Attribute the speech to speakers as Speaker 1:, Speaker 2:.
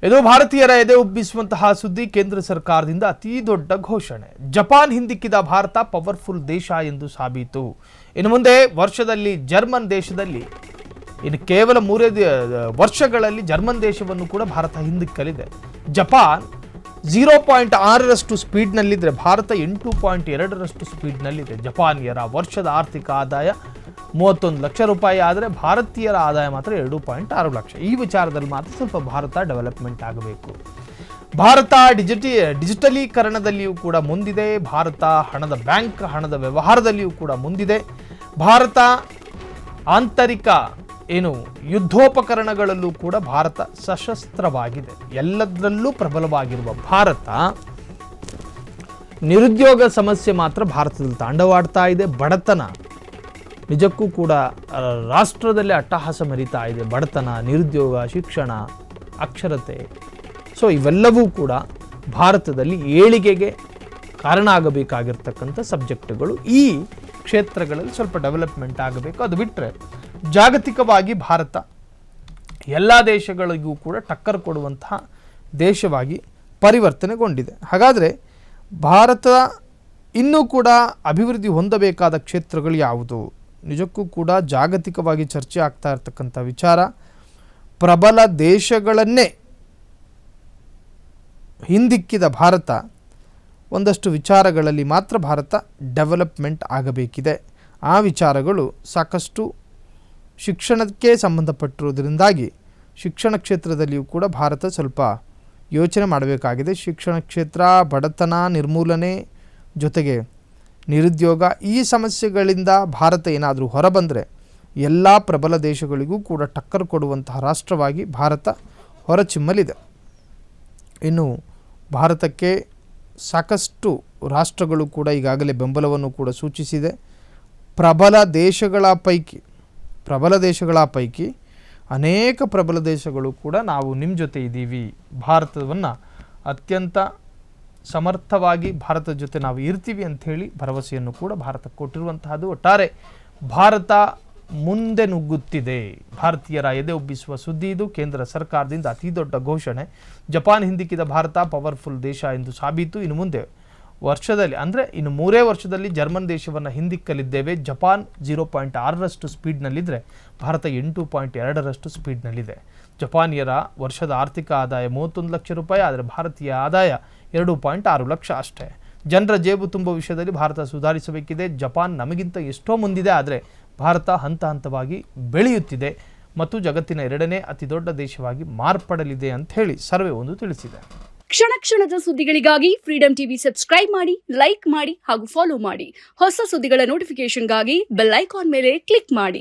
Speaker 1: ಇದು ಭಾರತೀಯರ ಎದೆ ಉಬ್ಬಿಸುವಂತಹ ಸುದ್ದಿ. ಕೇಂದ್ರ ಸರ್ಕಾರದಿಂದ ಅತಿ ದೊಡ್ಡ ಘೋಷಣೆ. ಜಪಾನ್ ಹಿಂದಿಕ್ಕಿದ ಭಾರತ ಪವರ್ಫುಲ್ ದೇಶ ಎಂದು ಸಾಬೀತು. ಇನ್ನು ಮುಂದೆ ವರ್ಷದಲ್ಲಿ ಜರ್ಮನ್ ದೇಶದಲ್ಲಿ ಇನ್ನು ಕೇವಲ 3 ವರ್ಷಗಳಲ್ಲಿ ಜರ್ಮನ್ ದೇಶವನ್ನು ಕೂಡ ಭಾರತ ಹಿಂದಿಕ್ಕಲಿದೆ. ಜಪಾನ್ 0.6ರಷ್ಟು ಸ್ಪೀಡ್ನಲ್ಲಿದ್ದರೆ ಭಾರತ 8.2ರಷ್ಟು ಸ್ಪೀಡ್ನಲ್ಲಿದೆ. ಜಪಾನಿಯರ ವರ್ಷದ ಆರ್ಥಿಕ ಆದಾಯ 31 ಲಕ್ಷ ರೂಪಾಯಿ ಆದರೆ ಭಾರತೀಯರ ಆದಾಯ ಮಾತ್ರ 2.6 ಲಕ್ಷ. ಈ ವಿಚಾರದಲ್ಲಿ ಮಾತ್ರ ಸ್ವಲ್ಪ ಭಾರತ ಡೆವಲಪ್ಮೆಂಟ್ ಆಗಬೇಕು. ಭಾರತ ಡಿಜಿಟಲೀಕರಣದಲ್ಲಿಯೂ ಕೂಡ ಮುಂದಿದೆ. ಭಾರತ ಹಣದ ಬ್ಯಾಂಕ್, ಹಣದ ವ್ಯವಹಾರದಲ್ಲಿಯೂ ಕೂಡ ಮುಂದಿದೆ. ಭಾರತ ಆಂತರಿಕ ಯುದ್ಧೋಪಕರಣಗಳಲ್ಲೂ ಕೂಡ ಭಾರತ ಸಶಸ್ತ್ರವಾಗಿದೆ. ಎಲ್ಲದರಲ್ಲೂ ಪ್ರಬಲವಾಗಿರುವ ಭಾರತ ನಿರುದ್ಯೋಗ ಸಮಸ್ಯೆ ಮಾತ್ರ ಭಾರತದಲ್ಲಿ ತಾಂಡವಾಡ್ತಾ ಇದೆ. ಬಡತನ ನಿಜಕ್ಕೂ ಕೂಡ ರಾಷ್ಟ್ರದಲ್ಲಿ ಅಟ್ಟಹಾಸ ಮೆರೀತಾ ಇದೆ. ಬಡತನ, ನಿರುದ್ಯೋಗ, ಶಿಕ್ಷಣ, ಅಕ್ಷರತೆ, ಸೊ ಇವೆಲ್ಲವೂ ಕೂಡ ಭಾರತದಲ್ಲಿ ಏಳಿಗೆಗೆ ಕಾರಣ ಆಗಬೇಕಾಗಿರ್ತಕ್ಕಂಥ ಸಬ್ಜೆಕ್ಟ್ಗಳು. ಈ ಕ್ಷೇತ್ರಗಳಲ್ಲಿ ಸ್ವಲ್ಪ ಡೆವಲಪ್ಮೆಂಟ್ ಆಗಬೇಕು. ಅದು ಬಿಟ್ಟರೆ ಜಾಗತಿಕವಾಗಿ ಭಾರತ ಎಲ್ಲ ದೇಶಗಳಿಗೂ ಕೂಡ ಟಕ್ಕರ್ ಕೊಡುವಂತಹ ದೇಶವಾಗಿ ಪರಿವರ್ತನೆಗೊಂಡಿದೆ. ಹಾಗಾದರೆ ಭಾರತ ಇನ್ನೂ ಕೂಡ ಅಭಿವೃದ್ಧಿ ಹೊಂದಬೇಕಾದ ಕ್ಷೇತ್ರಗಳು ಯಾವುದು? ನಿಜಕ್ಕೂ ಕೂಡ ಜಾಗತಿಕವಾಗಿ ಚರ್ಚೆ ಆಗ್ತಾ ಇರತಕ್ಕಂಥ ವಿಚಾರ. ಪ್ರಬಲ ದೇಶಗಳನ್ನೇ ಹಿಂದಿಕ್ಕಿದ ಭಾರತ ಒಂದಷ್ಟು ವಿಚಾರಗಳಲ್ಲಿ ಮಾತ್ರ ಭಾರತ ಡೆವಲಪ್ಮೆಂಟ್ ಆಗಬೇಕಿದೆ. ಆ ವಿಚಾರಗಳು ಸಾಕಷ್ಟು ಶಿಕ್ಷಣಕ್ಕೆ ಸಂಬಂಧಪಟ್ಟಿರುವುದರಿಂದಾಗಿ ಶಿಕ್ಷಣ ಕ್ಷೇತ್ರದಲ್ಲಿಯೂ ಕೂಡ ಭಾರತ ಸ್ವಲ್ಪ ಯೋಚನೆ ಮಾಡಬೇಕಾಗಿದೆ. ಶಿಕ್ಷಣ ಕ್ಷೇತ್ರ, ಬಡತನ ನಿರ್ಮೂಲನೆ ಜೊತೆಗೆ ನಿರುದ್ಯೋಗ, ಈ ಸಮಸ್ಯೆಗಳಿಂದ ಭಾರತ ಏನಾದರೂ ಹೊರಬಂದರೆ ಎಲ್ಲ ಪ್ರಬಲ ದೇಶಗಳಿಗೂ ಕೂಡ ಟಕ್ಕರ್ ಕೊಡುವಂತಹ ರಾಷ್ಟ್ರವಾಗಿ ಭಾರತ ಹೊರಚಿಮ್ಮಲಿದೆ. ಇನ್ನು ಭಾರತಕ್ಕೆ ಸಾಕಷ್ಟು ರಾಷ್ಟ್ರಗಳು ಕೂಡ ಈಗಾಗಲೇ ಬೆಂಬಲವನ್ನು ಕೂಡ ಸೂಚಿಸಿದೆ. ಪ್ರಬಲ ದೇಶಗಳ ಪೈಕಿ ಅನೇಕ ಪ್ರಬಲ ದೇಶಗಳು ಕೂಡ ನಾವು ನಿಮ್ಮ ಜೊತೆ ಇದ್ದೀವಿ, ಭಾರತವನ್ನು ಅತ್ಯಂತ ಸಮರ್ಥವಾಗಿ ಭಾರತದ ಜೊತೆ ನಾವು ಇರ್ತೀವಿ ಅಂಥೇಳಿ ಭರವಸೆಯನ್ನು ಕೂಡ ಭಾರತ ಕೊಟ್ಟಿರುವಂತಹದ್ದು. ಒಟ್ಟಾರೆ ಭಾರತ ಮುಂದೆ ನುಗ್ಗುತ್ತಿದೆ. ಭಾರತೀಯರ ಎದೆ ಉಬ್ಬಿಸುವ ಸುದ್ದಿ ಇದು. ಕೇಂದ್ರ ಸರ್ಕಾರದಿಂದ ಅತಿ ದೊಡ್ಡ ಘೋಷಣೆ. ಜಪಾನ್ ಹಿಂದಿಕ್ಕಿದ ಭಾರತ ಪವರ್ಫುಲ್ ದೇಶ ಎಂದು ಸಾಬೀತು. ಇನ್ನು ಮುಂದೆ ವರ್ಷದಲ್ಲಿ ಅಂದರೆ ಇನ್ನು 3 ವರ್ಷದಲ್ಲಿ ಜರ್ಮನ್ ದೇಶವನ್ನು ಹಿಂದಿಕ್ಕಲಿದ್ದೇವೆ. ಜಪಾನ್ 0.6ರಷ್ಟು ಸ್ಪೀಡ್ನಲ್ಲಿದ್ದರೆ ಭಾರತ 8.2ರಷ್ಟು ಸ್ಪೀಡ್ನಲ್ಲಿದೆ. ಜಪಾನಿಯರ ವರ್ಷದ ಆರ್ಥಿಕ ಆದಾಯ 31 ಲಕ್ಷ ರೂಪಾಯಿ ಆದರೆ ಭಾರತೀಯ ಆದಾಯ 2.6 ಲಕ್ಷ ಅಷ್ಟೇ. ಜನರ ಜೇಬು ತುಂಬ ವಿಷಯದಲ್ಲಿ ಭಾರತ ಸುಧಾರಿಸಬೇಕಿದೆ. ಜಪಾನ್ ನಮಗಿಂತ ಎಷ್ಟೋ ಮುಂದಿದೆ, ಆದರೆ ಭಾರತ ಹಂತ ಹಂತವಾಗಿ ಬೆಳೆಯುತ್ತಿದೆ ಮತ್ತು ಜಗತ್ತಿನ 2ನೇ ಅತಿ ದೊಡ್ಡ ದೇಶವಾಗಿ ಮಾರ್ಪಡಲಿದೆ ಅಂತ ಹೇಳಿ ಸರ್ವೆ ಒಂದು ತಿಳಿಸಿದೆ.
Speaker 2: ಕ್ಷಣ ಕ್ಷಣದ ಸುದ್ದಿಗಳಿಗಾಗಿ ಫ್ರೀಡಂ ಟಿವಿ ಸಬ್ಸ್ಕ್ರೈಬ್ ಮಾಡಿ, ಲೈಕ್ ಮಾಡಿ ಹಾಗೂ ಫಾಲೋ ಮಾಡಿ. ಹೊಸ ಸುದ್ದಿಗಳ ನೋಟಿಫಿಕೇಶನ್ಗಾಗಿ ಬೆಲ್ ಐಕಾನ್ ಮೇಲೆ ಕ್ಲಿಕ್ ಮಾಡಿ.